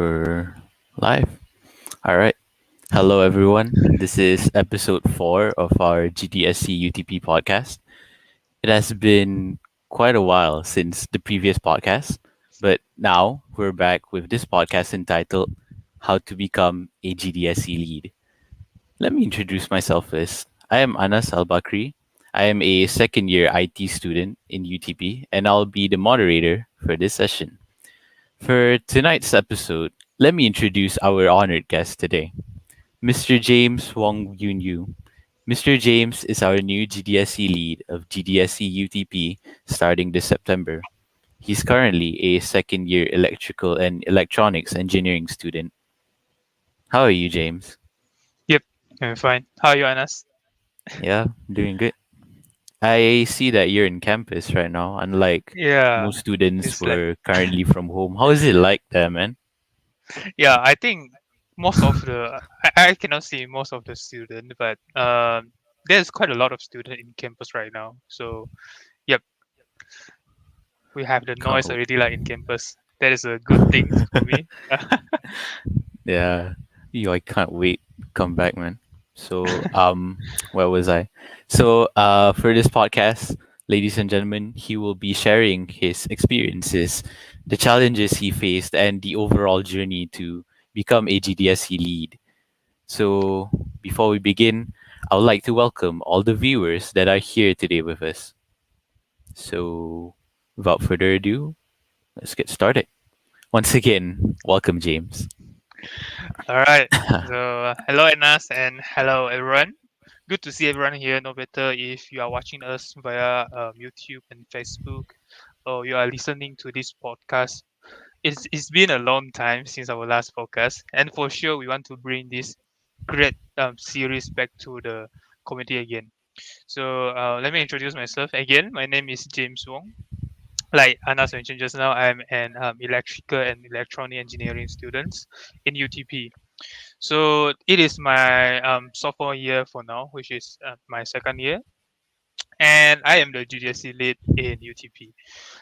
We're live. All right. Hello, everyone. This is episode 4 of our GDSC UTP podcast. It has been quite a while since the previous podcast, but now we're back with this podcast entitled How to Become a GDSC Lead. Let me introduce myself first. I am Anas Al Bakri. I am a second year IT student in UTP, and I'll be the moderator for this session. For tonight's episode, let me introduce our honored guest today, Mr. James Wong Yun Yu. Mr. James is our new GDSC lead of GDSC UTP starting this September. He's currently a second year electrical and electronics engineering student. How are you, James? Yep, I'm fine. How are you, Anas? Yeah, doing good. I see that you're in campus right now, unlike Yeah, most students it's like were currently from home. How is it like there, man? yeah. I think most of the I cannot see most of the student, but there's quite a lot of student in campus right now. So yep, we have the Can't noise already like in campus. That is a good thing for me. Yeah. Yo, I can't wait to come back, man. So, where was I? So, for this podcast, ladies and gentlemen, he will be sharing his experiences, the challenges he faced, and the overall journey to become a GDSC lead. So, before we begin, I would like to welcome all the viewers that are here today with us. So, without further ado, let's get started. Once again, welcome, James. All right. So hello, Anas, and hello, everyone. Good to see everyone here. No matter if you are watching us via YouTube and Facebook, or you are listening to this podcast. It's been a long time since our last podcast, and for sure we want to bring this great series back to the community again. So let me introduce myself again. My name is James Wong. Like Anas mentioned just now, I'm an electrical and electronic engineering student in UTP. So it is my sophomore year for now, which is my second year, and I am the GDSC lead in UTP.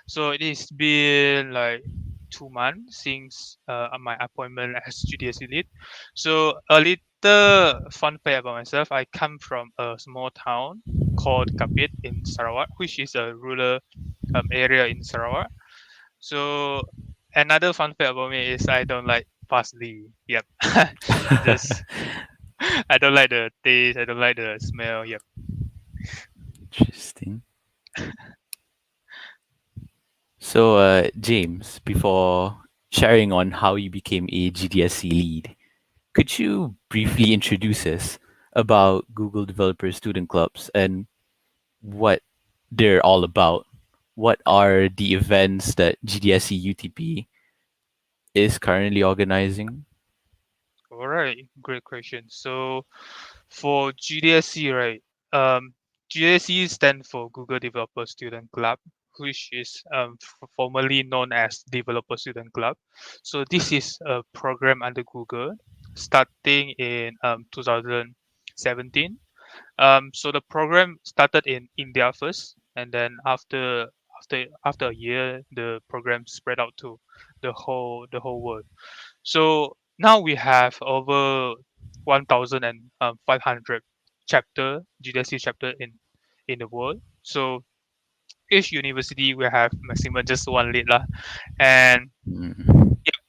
So it has been like 2 months since my appointment as GDSC lead. So a little fun fact about myself: I come from a small town called Kapit in Sarawak, which is a rural area in Sarawak. So another fun fact about me is I don't like parsley. Yep, just I don't like the taste. I don't like the smell. Yep. Interesting. So, James, before sharing on how you became a GDSC lead, could you briefly introduce us about Google Developer Student Clubs and what they're all about? What are the events that GDSC UTP is currently organizing? All right, great question. So for GDSC, right? Um, GDSC stands for Google Developer Student Club, which is formerly known as Developer Student Club. So this is a program under Google, starting in 2017. So the program started in India first, and then after a year, the program spread out to the whole world. So now we have over 1,500 chapter GDSC chapter in the world. So each university will have maximum just one lead lah. And Mm. yeah,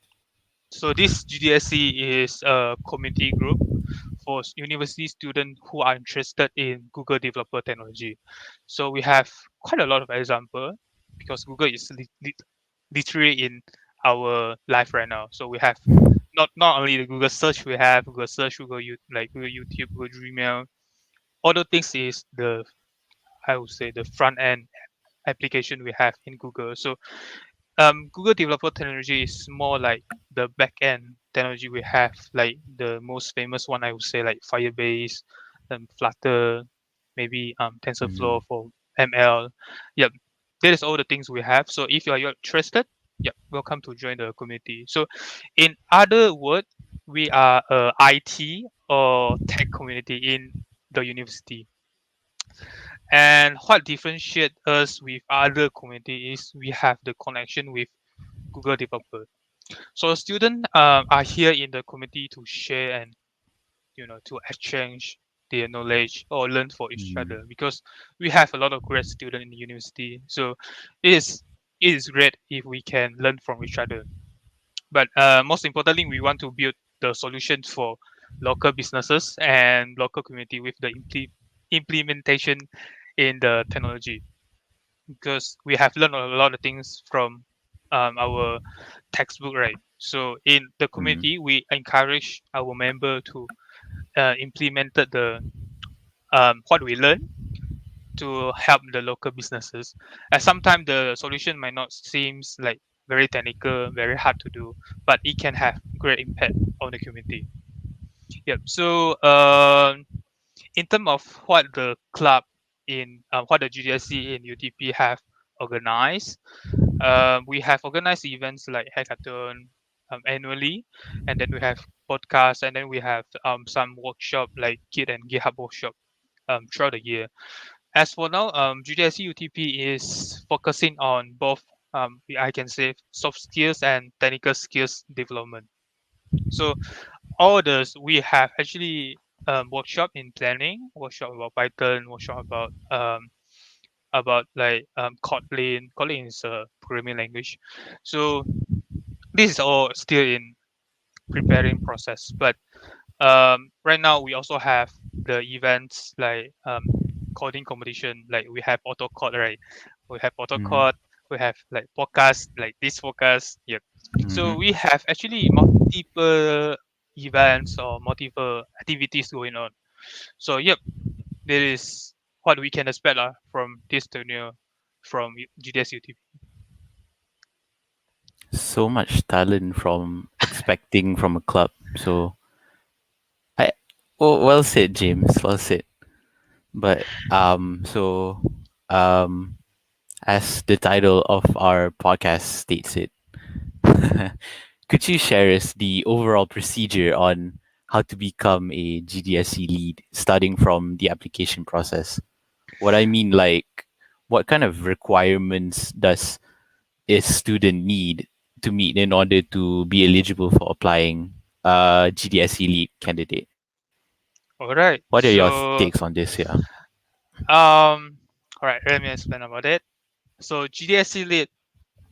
so this GDSC is a community group for university students who are interested in Google developer technology. So we have quite a lot of example because Google is literally in our life right now. So we have not only the Google search, we have Google search, Google YouTube, Google Gmail. All the things is the I would say the front end application we have in Google. So Google developer technology is more like the back end technology we have, like the most famous one I would say like Firebase, Flutter, maybe TensorFlow Mm. for ML. Yep, that is all the things we have. So if you're interested, yep, welcome to join the community. So in other words, we are a IT or tech community in the university. And what differentiates us with other communities is we have the connection with Google developer. So students are here in the community to share and to exchange their knowledge or learn for each Mm, other because we have a lot of great students in the university. So it is it is great if we can learn from each other. But most importantly, we want to build the solutions for local businesses and local community with the implementation in the technology because we have learned a lot of things from our textbook, right? So in the mm, community, we encourage our member to implement the what we learn to help the local businesses. And sometimes the solution might not seems like very technical, very hard to do, but it can have great impact on the community. Yep. So in terms of what the club in what the GDSC in UTP have organized, we have organized events like hackathon annually, and then we have podcasts, and then we have some workshop like Git and GitHub workshop throughout the year. As for now, GDSC UTP is focusing on both, I can say, soft skills and technical skills development. So all this we have actually workshop in planning, workshop about Python, workshop about like Kotlin. Kotlin is a programming language. So this is all still in preparing process. But right now we also have the events like coding competition. Like we have AutoCode, right? We have mm, AutoCode. We have like podcast, like this podcast. Yep. So mhm. we have actually multiple events or multiple activities going on. So yep, there is what we can expect from this tenure from GDS UTP. So much talent from expecting from a club. So I, well said, James. Well said. But um, as the title of our podcast states it, could you share us the overall procedure on how to become a GDSC lead, starting from the application process? What I mean, like, what kind of requirements does a student need to meet in order to be eligible for applying GDSC lead candidate? All right. What are your So takes on this? Yeah. all right, let me explain about it. So GDSC lead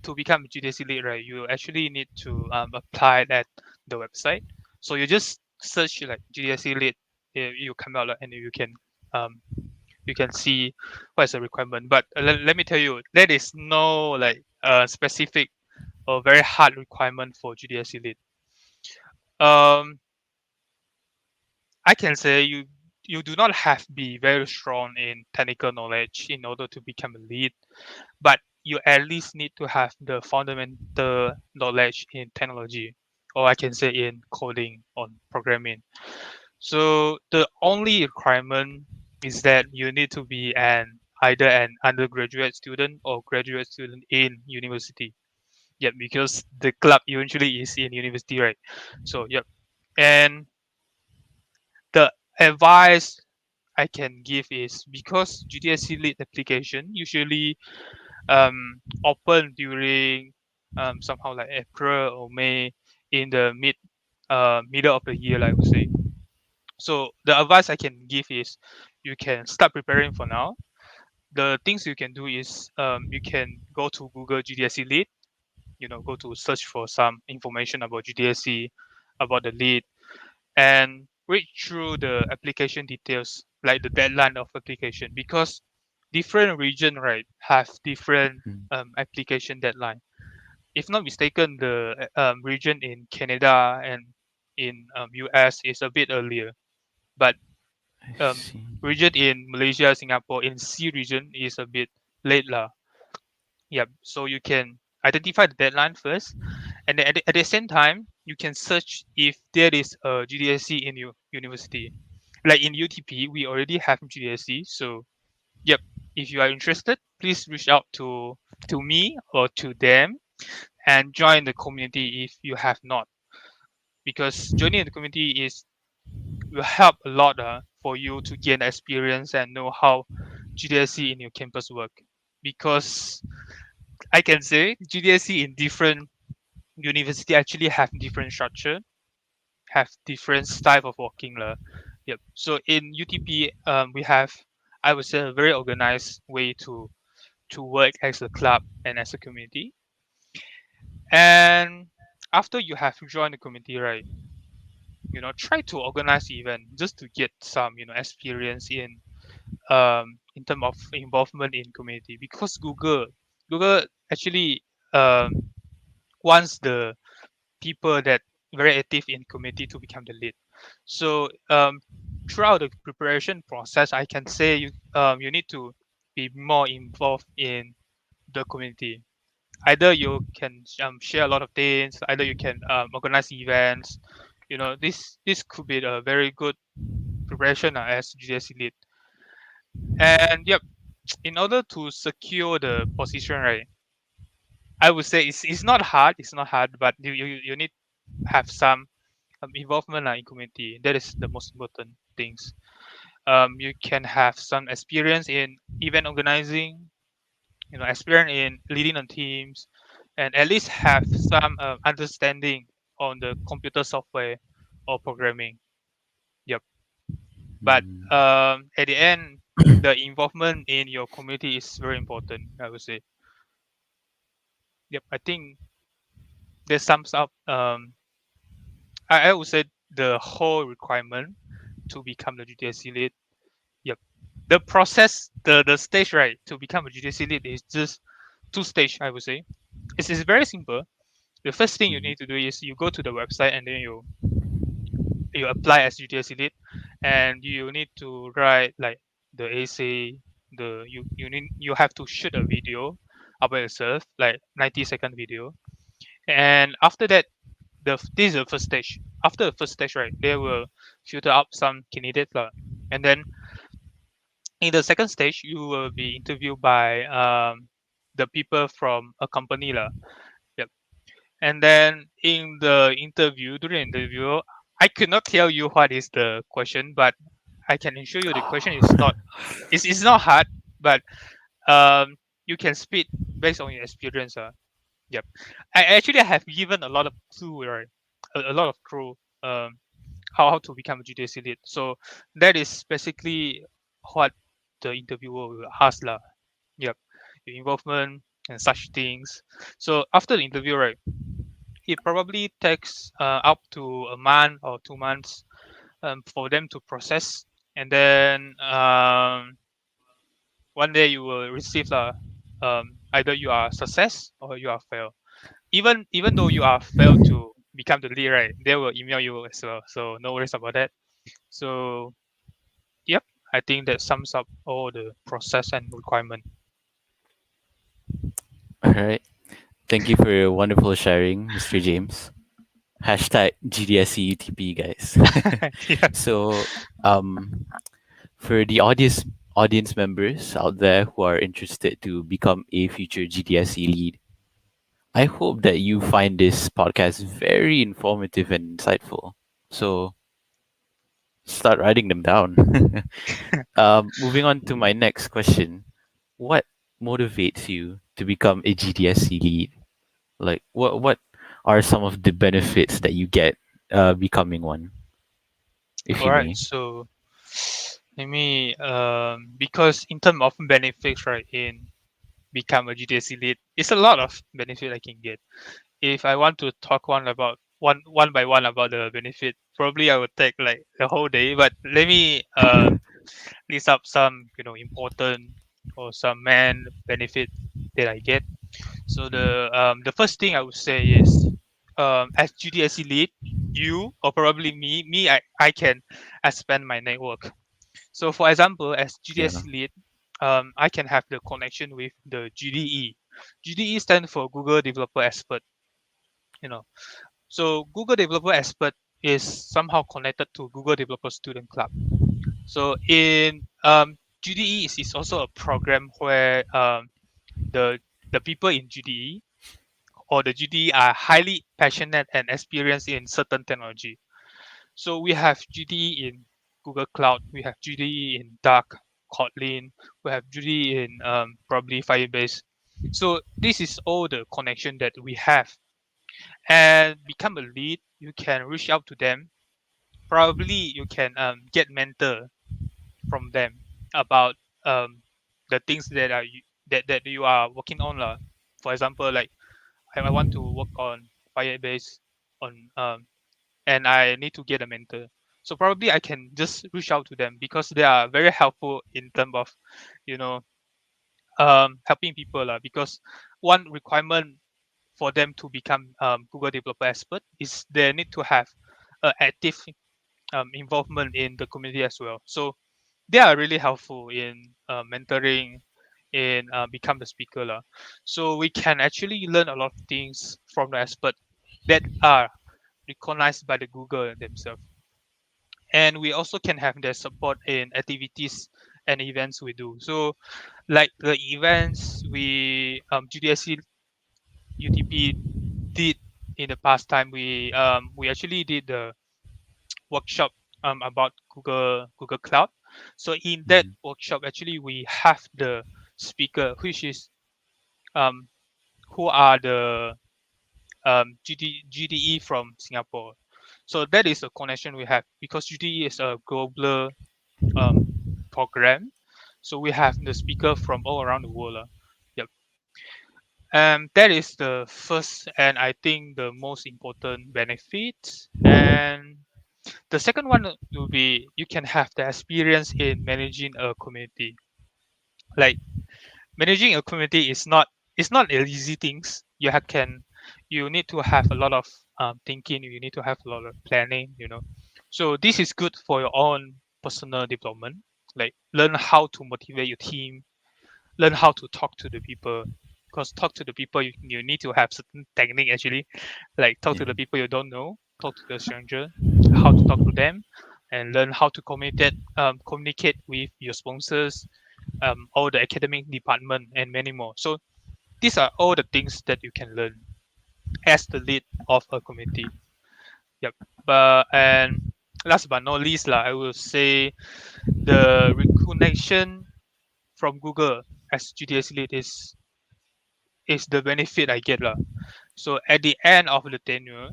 to become a GDSC lead, right? You actually need to apply at the website. So you just search like GDSC lead, you come out and um you can see what is the requirement. But let me tell you, there is no like specific or very hard requirement for GDSC lead. Um, I can say you do not have to be very strong in technical knowledge in order to become a lead, but you at least need to have the fundamental knowledge in technology, or I can say in coding or programming. So the only requirement is that you need to be either an undergraduate student or graduate student in university. Yep, because the club eventually is in university, right? So yep. And the advice I can give is because GDSC lead application usually open during somehow like April or May in the middle of the year, like I would say. So the advice I can give is you can start preparing for now. The things you can do is you can go to Google GDSC lead, go to search for some information about GDSC, about the lead, and read through the application details, like the deadline of application, because different region, right, have different Mm, application deadline. If not mistaken, the region in Canada and in US is a bit earlier, but I um, see. region in Malaysia, Singapore, in C region is a bit late lah. Yep. So you can identify the deadline first, and then at the same time, you can search if there is a GDSC in your university. Like in UTP, we already have GDSC. So yep, if you are interested, please reach out to me or to them and join the community if you have not, because joining the community is will help a lot for you to gain experience and know how GDSC in your campus work. Because I can say GDSC in different university actually have different structure, have different style of working lah. Yep. So in UTP, we have, I would say, a very organized way to work as a club and as a community. And after you have joined the community, right, try to organize event just to get some, experience in terms of involvement in community, because Google actually wants the people that very active in community to become the lead. So throughout the preparation process, I can say you need to be more involved in the community. Either you can share a lot of things, either you can organize events. This could be a very good preparation as GDSC lead. And yep, in order to secure the position, right, I would say it's not hard. It's not hard, but you need to have some involvement in community. That is the most important things. You can have some experience in event organizing, experience in leading on teams, and at least have some understanding on the computer software or programming. Yep. But Mm. at the end, the involvement in your community is very important, I would say. Yep. I think that sums up. I would say the whole requirement to become the GDSC lead. Yep. The process, the stage, right, to become a GDSC lead is just two stage, I would say. It's very simple. The first thing you Mhm. need to do is you go to the website and then you apply as GDSC lead, and you need to write like the essay. You have to shoot a video about yourself, like 90-second video. And after that, this is the first stage. After the first stage, right, they will filter out some candidates lah. And then in the second stage, you will be interviewed by the people from a company lah. Yep. And then during the interview, I could not tell you what is the question, but I can assure you the question is not it's not hard, but you can speak based on your experience. Yep. I actually have given a lot of clue, right? A lot of clue how to become a GDC lead. So that is basically what the interviewer will ask lah. Yep. Your involvement and such things. So after the interview, right, it probably takes up to a month or 2 months for them to process, and then one day you will receive either you are success or you are fail. Even though you are failed to become the lead, right, they will email you as well. So no worries about that. So yep, I think that sums up all the process and requirement. All right. Thank you for your wonderful sharing, Mr. James. Hashtag GDSC UTP, guys. Yeah. So, um, for the audience members out there who are interested to become a future GDSC lead, I hope that you find this podcast very informative and insightful. So start writing them down. Moving on to my next question: what motivates you to become a GDSC lead? Like, what are some of the benefits that you get becoming one, if All you right. may? So let me because in terms of benefits, right, in become a GDSC lead, it's a lot of benefit I can get. If I want to talk one by one about the benefit, probably I would take like the whole day. But let me list up some important or some main benefit that I get. So the first thing I would say is as GDSC lead, you or probably me I can expand my network. So for example, as Yeah. GDSC lead, I can have the connection with the GDE. GDE stands for Google Developer Expert. You know, so Google Developer Expert is somehow connected to Google Developer Student Club. So in GDE is also a program where the the people in GDE or the GDE are highly passionate and experienced in certain technology. So we have GDE in Google Cloud, we have GDE in Dark, Kotlin, we have GDE in probably Firebase. So this is all the connection that we have. and become a lead, you can reach out to them. Probably you can get mentor from them about um, the things that you are working on lah. For example, like I want to work on Firebase on and I need to get a mentor. So probably I can just reach out to them because they are very helpful in terms of, you know, helping people lah. Because one requirement for them to become Google developer expert is they need to have active involvement in the community as well. So they are really helpful in mentoring, in become the speaker lah. So we can actually learn a lot of things from the expert that are recognized by the Google themselves. And we also can have their support in activities and events we do. So like the events GDSC UTP did in the past time, we actually did the workshop about Google Cloud. So in that Mhm. workshop, actually we have the speaker, which is um, who are the GDE from Singapore. So that is a connection we have because GDE is a global um, program. So we have the speaker from all around the world. Yep. That is the first and I think the most important benefit. And the second one will be you can have the experience in managing a community. Like managing a community is not, it's not an easy things. You need to have a lot of thinking. You need to have a lot of planning. So this is good for your own personal development. Like learn how to motivate your team, learn how to talk to the people. Because talk to the people, you need to have certain technique actually. Like talk to Yeah. the people you don't know, talk to the stranger, how to talk to them, and learn how to communicate with your sponsors, all the academic department, and many more. So these are all the things that you can learn as the lead of a committee. Yep. But and last but not least, I will say the recognition from Google as GDS lead is the benefit I get lah. So at the end of the tenure,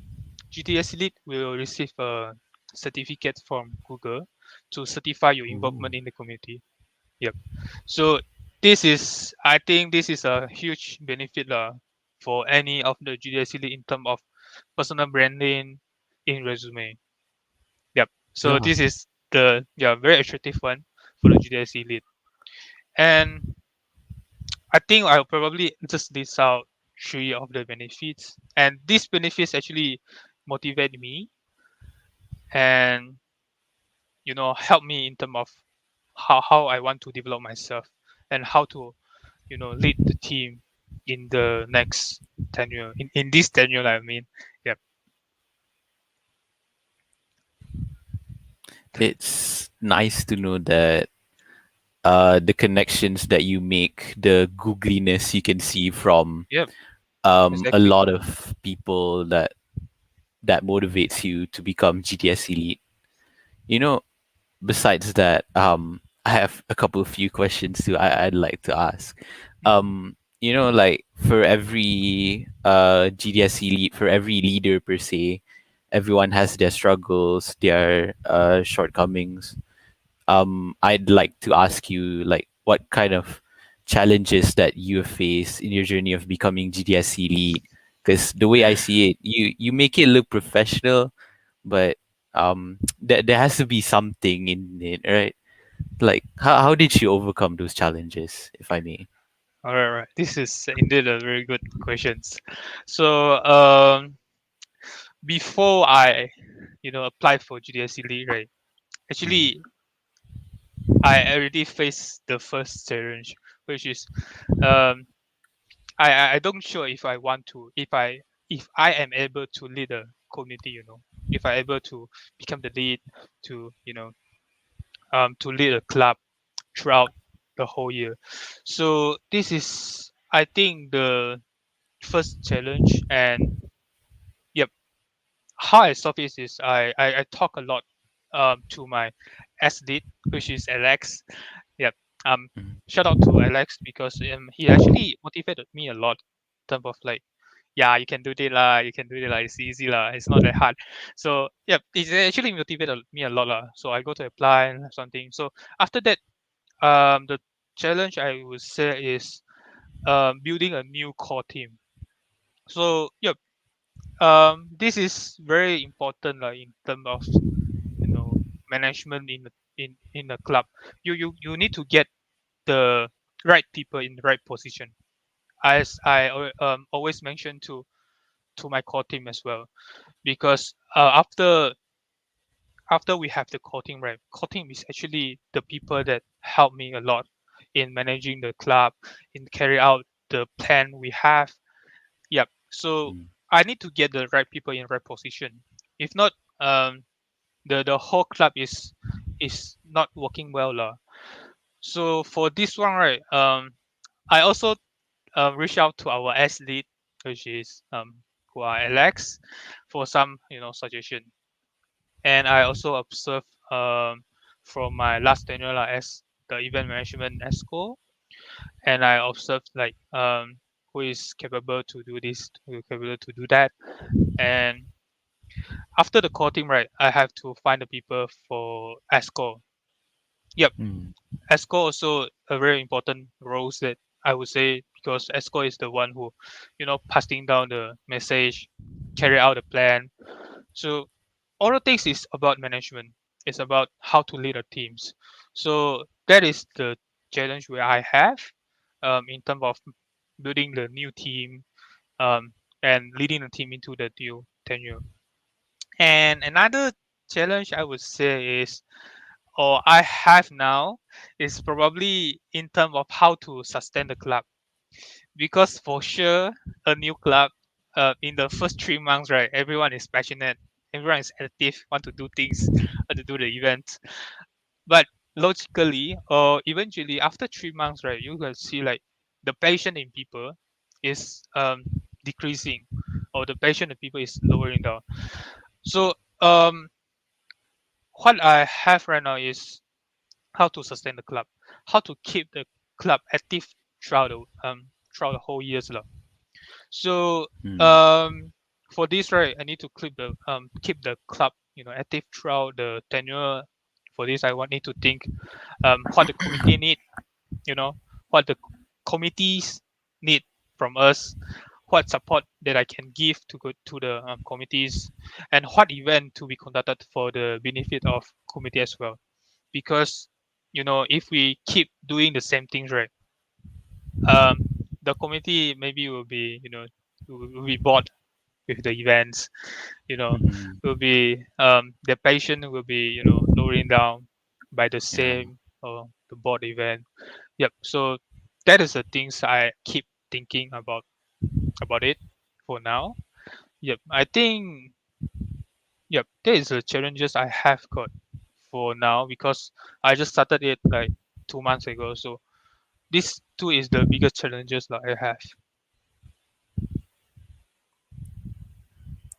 GDS lead will receive a certificate from Google to certify your Ooh. involvement in the community. Yep. So I think this is a huge benefit for any of the GDS lead in terms of personal branding in resume. Yep. So Yeah. this is the very attractive one for the GDS lead. And I think I'll probably just list out three of the benefits. And these benefits actually motivate me and help me in terms of how I want to develop myself and how to lead the team in the next tenure in this tenure I mean. Yeah. It's nice to know that the connections that you make, the googliness you can see from Yep. a Exactly. lot of people that motivates you to become GTS elite. You know, besides that, I have a couple of few questions too. I'd like to ask. Mhm. Like for every GDS elite, for every leader per se, everyone has their struggles, their shortcomings. I'd like to ask you like what kind of challenges that you have faced in your journey of becoming GDSC lead. Because the way I see it, you make it look professional, but there has to be something in it, right? Like how did you overcome those challenges, if I may? All right. This is indeed a very good questions. So before I apply for GDSC lead, right? Mm, Actually, I already faced the first challenge, which is um I don't sure if I want to if I am able to lead a community, if I able to become the lead to to lead a club throughout the whole year. So this is I think the first challenge. And yep, how I solve this is I talk a lot to my S lead, which is Alex. Yep. Um mm, Shout out to Alex because he actually motivated me a lot in terms of like yeah, you can do it lah, you can do it lah, it's easy lah, it's not that hard. So yeah, it actually motivated me a lot lah. So I go to apply and something. So after that, the challenge I would say is building a new core team. So yeah, this is very important like in terms of management in a club. You need to get the right people in the right position, as I always mention to my core team as well. Because after we have the core team, right, core team is actually the people that help me a lot in managing the club, in carry out the plan we have. Yep. So Mm. I need to get the right people in right position. If not, the whole club is not working well lah. So for this one, right, I also reach out to our S lead, which is who are Alex, for some suggestion. And I also observe from my last tenure lah, as the event management ESCO, and I observed like who is capable to do this, who is capable to do that. And after the core team, right, I have to find the people for ESCO. Yep, Mm. ESCO also a very important role that I would say, because ESCO is the one who, passing down the message, carry out the plan. So all the things is about management. It's about how to lead the teams. So that is the challenge where I have in terms of building the new team, and leading the team into the new tenure. And another challenge I would say is, or I have now, is probably in terms of how to sustain the club. Because for sure, a new club, in the first 3 months, right, everyone is passionate, everyone is active, want to do things, want to do the events. But logically, or eventually after 3 months, right, you will see like the passion in people is decreasing, or the passion of people is lowering down. So what I have right now is how to sustain the club, how to keep the club active throughout the whole years lah. So Mm. um, for this, right, I need to keep the club active throughout the tenure. For this, I want need to think what the committee need, you know, what the committees need from us, what support that I can give to go to the committees, and what event to be conducted for the benefit of committee as well. Because if we keep doing the same things, right, um, the committee maybe will be bored with the events, you know, Mhm. will be the patient will be lowering down by the Yeah. same the board event. Yep. So that is the things I keep thinking about it for now. Yep. I think yep, that is the challenges I have got for now, because I just started it like 2 months ago. So this two is the biggest challenges that I have.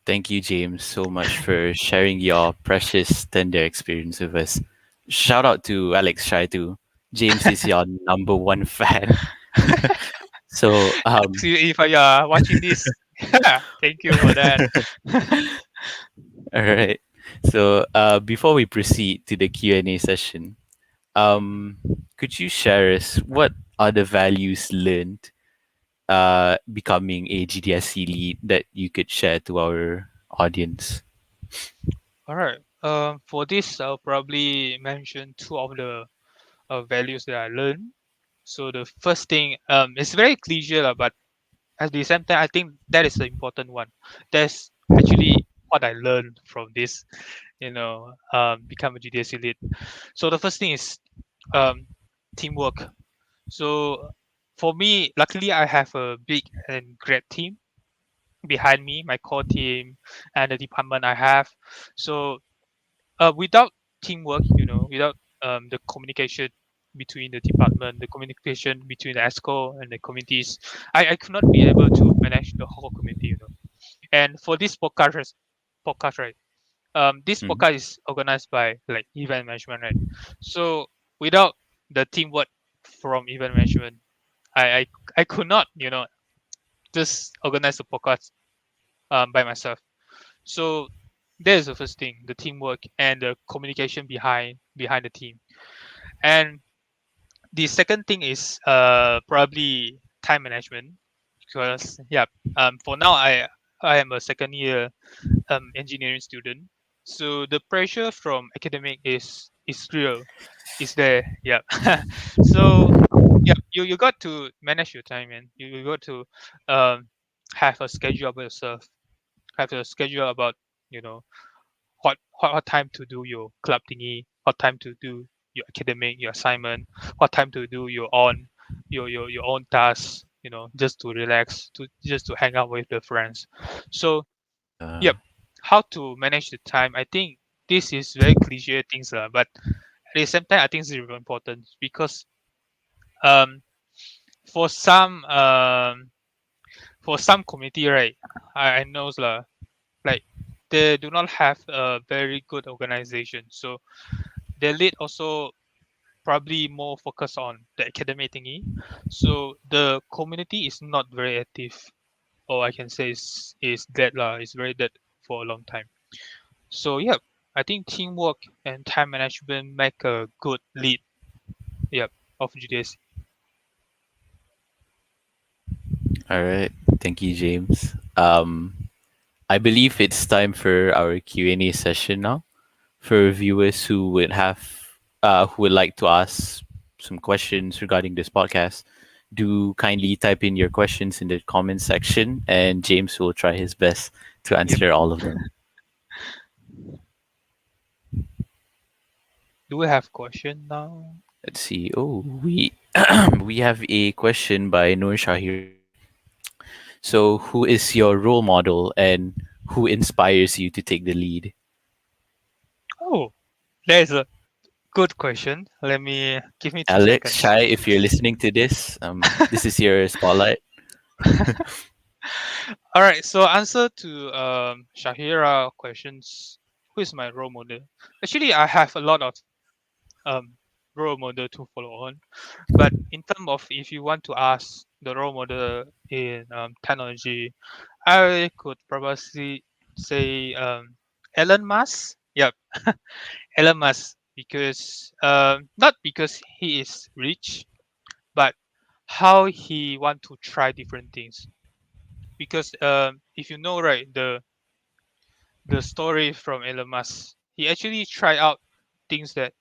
Thank you, James, so much for sharing your precious tender experience with us. Shout out to Alex Shai too. James is your number one fan. So, If you are watching this, thank you for that. all right. So, before we proceed to the Q&A session, um, could you share us what are the values learned becoming a GDSC lead that you could share to our audience? All right. For this, I'll probably mention two of the values that I learned. So the first thing, it's very cliche, lah, but at the same time, I think that is the important one. That's actually what I learned from this, become a GDSC lead. So the first thing is um, teamwork. So for me, luckily, I have a big and great team behind me, my core team and the department I have. So without teamwork, without the communication between the department, the communication between the ESCO and the committees, I could not be able to manage the whole committee. And for this podcast, right? This Mhm. podcast is organized by like event management, right? So without the teamwork from event management, I I, I could not, just organize the podcast by myself. So there's the first thing, the teamwork and the communication behind the team. And the second thing is probably time management, because yeah, for now I am a second year engineering student, so the pressure from academic is real, is there. Yeah. So yeah, you got to manage your time, and you got to um have a schedule about yourself, have a schedule about, you know, what time to do your club thingy, what time to do your academic, your assignment, what time to do your own tasks, you know, just to relax, to just to hang out with the friends. So Uh, yep, how to manage the time. I think this is very cliche things lah, but at the same time I think it's very important, because um for some community, right, I know lah, like they do not have a very good organization. So the lead also probably more focused on the academic thingy. So the community is not very active, or I can say is dead lah. It's very dead for a long time. So yeah, I think teamwork and time management make a good lead. Yep, of GDS. all right. Thank you, James. I believe it's time for our Q&A session now. For viewers who would like to ask some questions regarding this podcast, do kindly type in your questions in the comment section, and James will try his best to Yep. answer all of them. Do we have question now? Let's see. Oh, we we have a question by Noor Shahira. So, who is your role model and who inspires you to take the lead? Oh, there's a good question. Let me give me two Alex, seconds. Shai, if you're listening to this, this is your spotlight. All right. So answer to Shahira questions. Who is my role model? Actually, I have a lot of um role model to follow on. But in terms of, if you want to ask the role model in technology, I could probably say Elon Musk. Yep, Elon Musk, because not because he is rich, but how he want to try different things. Because if you know, right, the story from Elon Musk, he actually tried out things that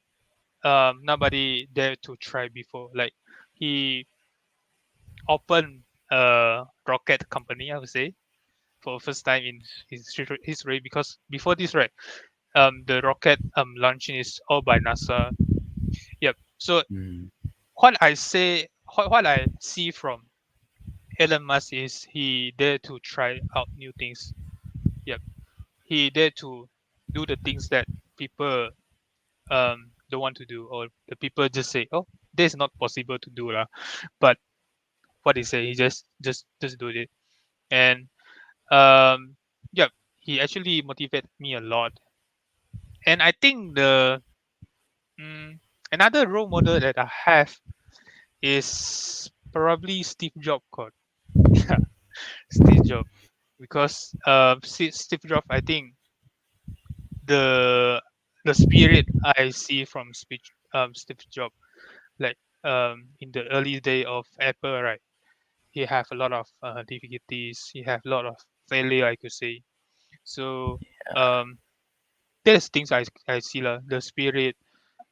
nobody dared to try before. Like he opened a rocket company, I would say, for the first time in his history. Because before this, right, the rocket launching is all by NASA. Yep. So Mm, what I see from Elon Musk is he dare to try out new things. Yep. He dare to do the things that people don't want to do, or the people just say, oh, this is not possible to do lah. But what he say, he just do it. And yep, he actually motivated me a lot. And I think the mm, another role model that I have is probably Steve Jobs. God. Yeah, Steve Jobs. Because Steve Jobs, I think the the spirit I see from speech Steve Jobs, like in the early day of Apple, right? He have a lot of difficulties. He have a lot of failure, I could say. So um, there's things I see lah. The spirit,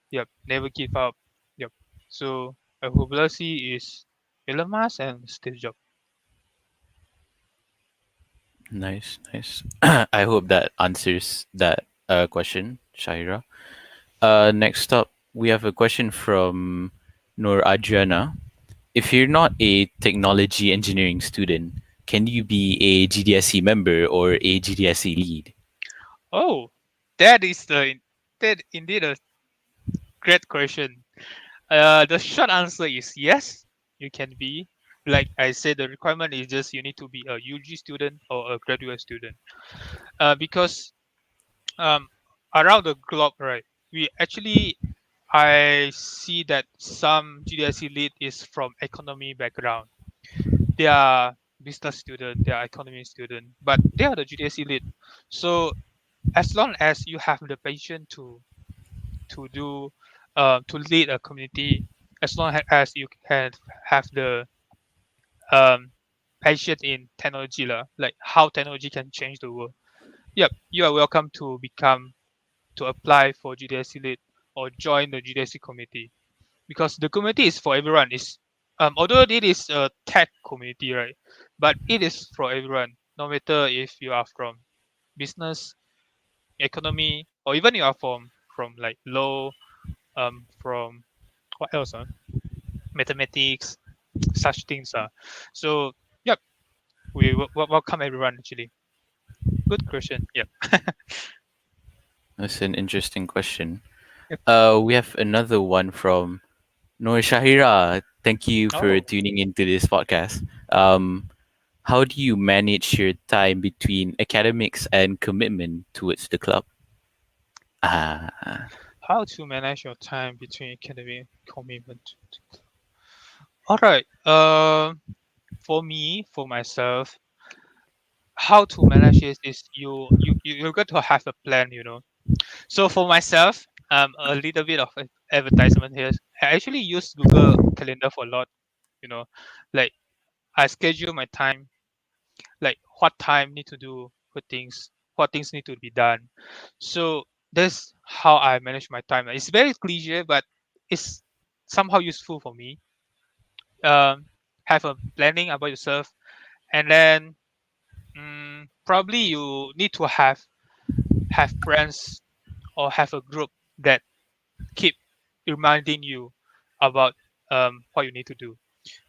yep, never give up, yep. So who see is Elon Musk and Steve Jobs. nice, nice. I hope that answers that question, Shaira. Next up, we have a question from Noor Adriana. If you're not a technology engineering student, can you be a GDSC member or a GDSC lead? Oh, that is that indeed a great question. The short answer is yes, you can be. Like I said, the requirement is just you need to be a UG student or a graduate student. Because um, around the globe, right, we actually I see that some GDSC lead is from economy background. They are. business student, they are economy student, but they are the GDSC lead. So as long as you have the patience to do to lead a community, as long as you can have the um, patience in technology, like how technology can change the world. Yep, you are welcome to become to apply for GDSC lead or join the GDSC committee because the community is for everyone. Is although it is a tech community, right? But it is for everyone, no matter if you are from business, economy, or even you are from like law, from what else? Mathematics, such things. So yep, we welcome everyone actually. Good question. Yep. That's an interesting question. Yep. We have another one from Noor Shahira. Thank you for Oh, tuning into this podcast. Um, how do you manage your time between academics and commitment towards the club? Ah, how to manage your time between academic commitment? All right. For me, for myself, how to manage this is you got to have a plan. So for myself, a little bit of advertisement here. I actually use Google Calendar for a lot. You know, like I schedule my time, like what time need to do what things need to be done. So that's how I manage my time. It's very cliche, but it's somehow useful for me. Have a planning about yourself, and then probably you need to have friends or have a group that keep reminding you about what you need to do.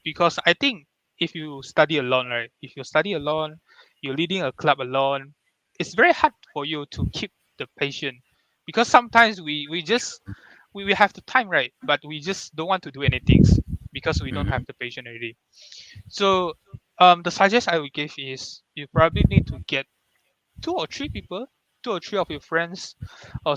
Because I think if you study alone, right? If you study alone, you're leading a club alone, it's very hard for you to keep the patient. Because sometimes we have the time, right? But we just don't want to do anything because we don't have mhm, the patient already. So the suggestion I would give is you probably need to get two or three people, two or three of your friends, or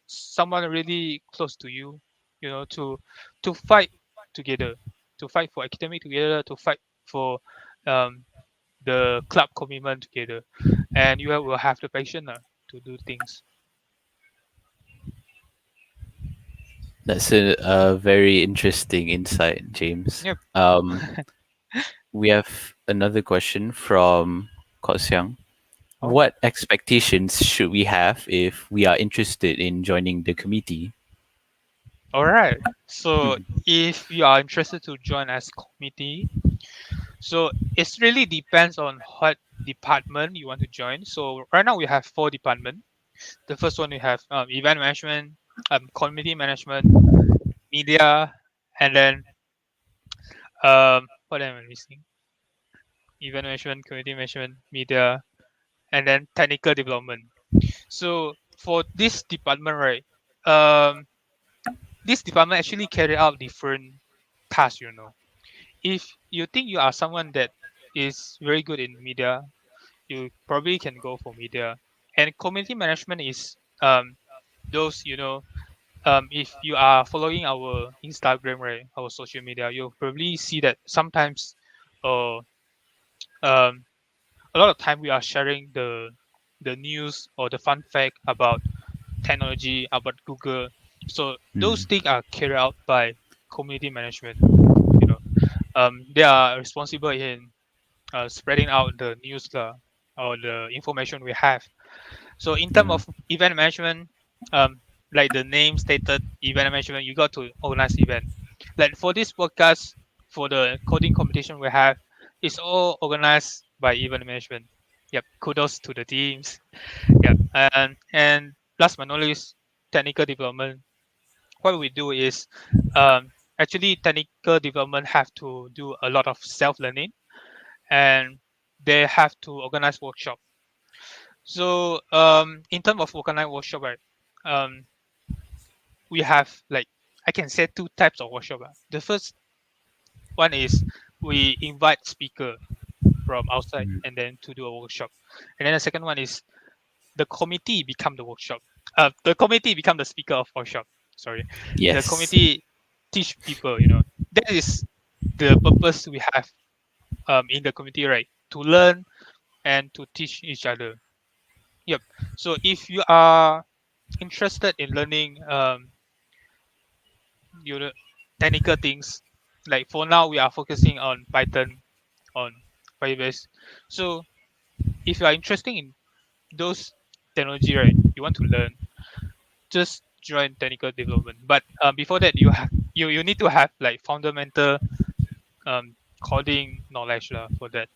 someone really close to you, to fight together, to fight for academic together, to fight for um, the club commitment together, and will have the passion to do things. that's a very interesting insight, James. Yep. We have another question from Ko Xiang. Oh, What expectations should we have if we are interested in joining the committee? all right. So Mhm, if you are interested to join as committee, so it really depends on what department you want to join. So right now we have four departments. The first one we have event management, community management, media, and then what am I missing? Event management, community management, media, and then technical development. So for this department, right, um, this department actually carry out different tasks. If you think you are someone that is very good in media, you probably can go for media. And community management is those if you are following our Instagram, right, our social media, you'll probably see that sometimes, uh, um, a lot of time we are sharing the news or the fun fact about technology, about Google. So those mm, things are carried out by community management. You know, they are responsible in spreading out the news or the information we have. So in terms mm, of event management, um, like the name stated, event management, you got to organize event. Like for this podcast, for the coding competition we have, it's all organized by event management. Yep, kudos to the teams. Yep, and last but not least, technical development. What we do is, actually technical development have to do a lot of self learning, and they have to organize workshop. So in terms of organized workshop, right, um, we have like I can say two types of workshop. The first one is we invite speaker from outside mm. and then to do a workshop, and then the second one is the committee become the workshop. The committee become the speaker of workshop. Sorry, the Yes. committee teach people. That is the purpose we have in the committee, right? to learn and to teach each other. Yep. So if you are interested in learning, you know, technical things, like for now we are focusing on Python, on Firebase. So if you are interested in those technology, right, you want to learn, just join technical development. But before that, you need to have like fundamental coding knowledge for that.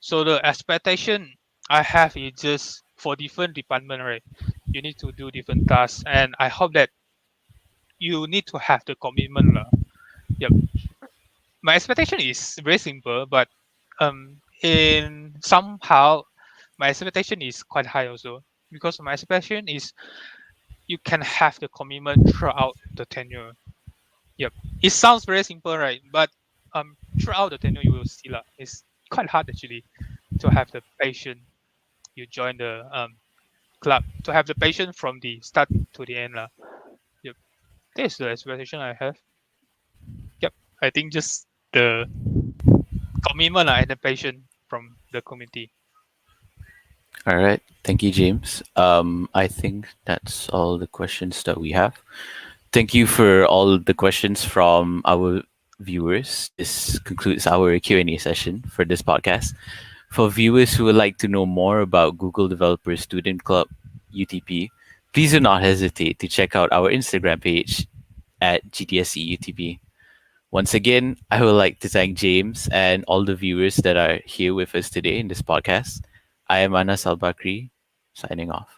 So the expectation I have is just for different department, right? You need to do different tasks, and I hope that you need to have the commitment lah. Yep. My expectation is very simple, but in somehow my expectation is quite high also, because my expectation is you can have the commitment throughout the tenure. Yep. It sounds very simple, right? But throughout the tenure you will see lah. It's quite hard actually to have the patience. You join the club to have the patience from the start to the end lah. Yep. That's the expectation I have. Yep. I think just the commitment and the patience from the community. All right. Thank you, James. I think that's all the questions that we have. Thank you for all the questions from our viewers. This concludes our Q&A session for this podcast. For viewers who would like to know more about Google Developer Student Club UTP, please do not hesitate to check out our Instagram page at GDSC UTP. Once again, I would like to thank James and all the viewers that are here with us today in this podcast. I am Anas Al Bakri, signing off.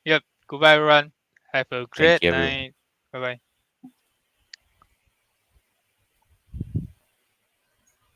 Yep. Goodbye, everyone. Have a Thank great you, everyone. night. Bye bye.